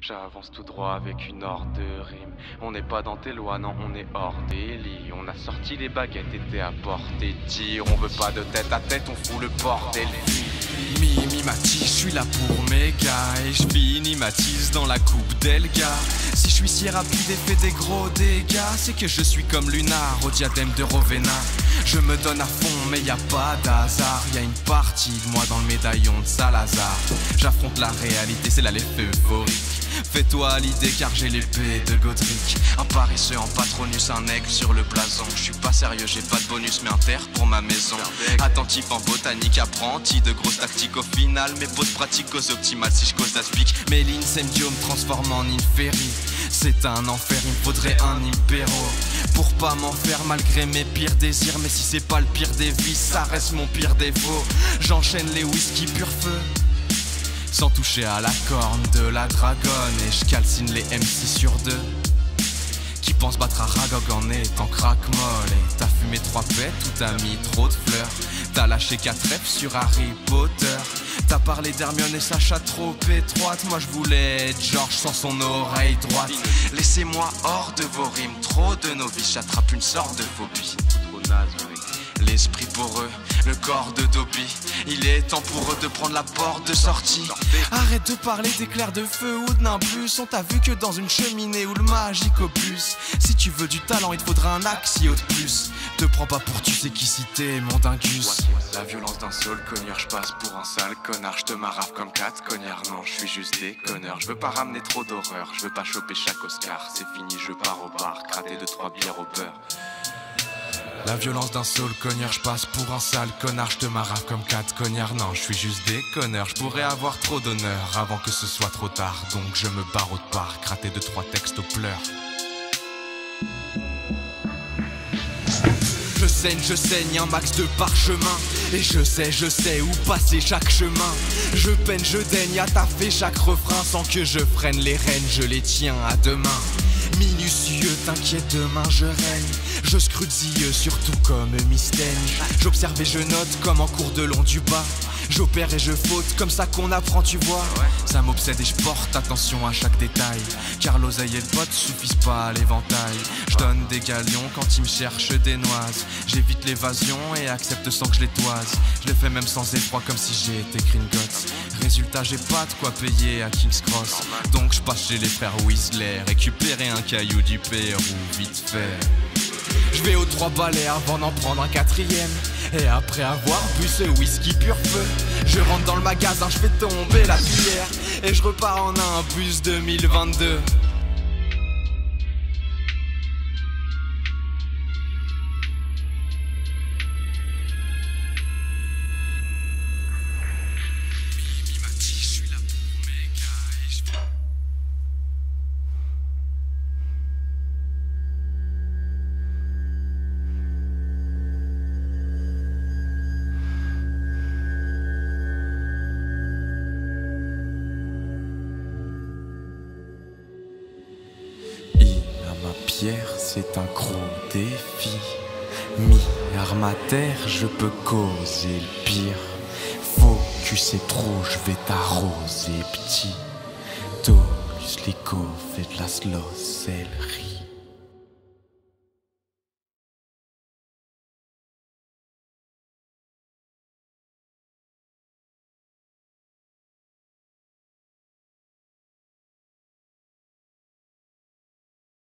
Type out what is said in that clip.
J'avance tout droit avec une horde de rimes. On n'est pas dans tes lois, non, on est hors des lits. On a sorti les baguettes, étaient à portée de tir. On veut pas de tête à tête, on fout le bordel. Mimati, je suis là pour mes gars. Et je finimatise dans la coupe d'Elga. Si je suis si rapide et fais des gros dégâts, c'est que je suis comme Lunar au diadème de Rowena. Je me donne à fond mais y a pas d'hasard. Y a une partie de moi dans le médaillon de Salazar. J'affronte la réalité, c'est là l'effet euphorique. Fais-toi à l'idée car j'ai l'épée de Godric. Un paresseux en patronus, un aigle sur le blason. Je suis pas sérieux, j'ai pas de bonus mais un terre pour ma maison. Attentif en botanique, apprenti de grosses tactiques au final. Mes pauses pratiques aux optimales si je cause d'aspic. Mes lignes Semdio me transforment en inférie. C'est un enfer, il me faudrait un impéro pour pas m'en faire malgré mes pires désirs. Mais si c'est pas le pire des vices, ça reste mon pire défaut. J'enchaîne les whisky pur feu sans toucher à la corne de la dragonne. Et je calcine les MC sur deux qui pensent battre à Ragog en étant crack molle. Et t'as fumé 3 pets ou t'as mis trop de fleurs. T'as lâché 4 reps sur Harry Potter. T'as parlé d'Hermione et Sacha trop étroite. Moi je voulais être George sans son oreille droite. Laissez-moi hors de vos rimes, trop de novices. J'attrape une sorte de phobie. Trop naze, mec. L'esprit poreux, le corps de Dobby. Il est temps pour eux de prendre la porte de sortie. Arrête de parler d'éclairs de feu ou de nimbus. On t'a vu que dans une cheminée ou le magique opus. Si tu veux du talent, il te faudra un axio de plus. Te prends pas pour tu sais qui citer, mon dingus. La violence d'un seul cogneur, je passe pour un sale connard. Je te marave comme 4 cognards, non, je suis juste des connards. Je veux pas ramener trop d'horreur, je veux pas choper chaque Oscar. C'est fini, je pars au bar, gratter 2-3 bières au beurre. La violence d'un soul cogneur, je passe pour un sale connard. Je te marave comme 4 cognards, non, je suis juste des connards. Je pourrais avoir trop d'honneur avant que ce soit trop tard. Donc je me barre autre part, gratter 2-3 textes aux pleurs. Je saigne un max de parchemin. Et je sais où passer chaque chemin. Je peine, je daigne à taffer chaque refrain. Sans que je freine les rênes, je les tiens à 2 mains. Minutieux, t'inquiète, demain je règne. Je scrutille surtout comme Mystène. J'observe et je note comme en cours de long du bas. J'opère et je faute, comme ça qu'on apprend, tu vois. Ça m'obsède et je porte attention à chaque détail. Car l'oseille et le pote suffisent pas à l'éventail. Je donne des galions quand ils me cherchent des noises. J'évite l'évasion et accepte sans que je les toise. Je le fais même sans effroi comme si j'étais Gringotts. Résultat, j'ai pas de quoi payer à King's Cross. Donc je passe chez les frères Weasley, récupérer un caillou du Pérou vite fait. Je vais aux 3 balais avant d'en prendre un 4e. Et après avoir bu ce whisky pur feu, je rentre dans le magasin, je fais tomber la cuillère. Et je repars en un bus 2022. C'est un gros défi. Mi-armateur, je peux causer le pire. Focus est trop, je vais t'arroser petit. Tolus, l'écho fait de la slossellerie.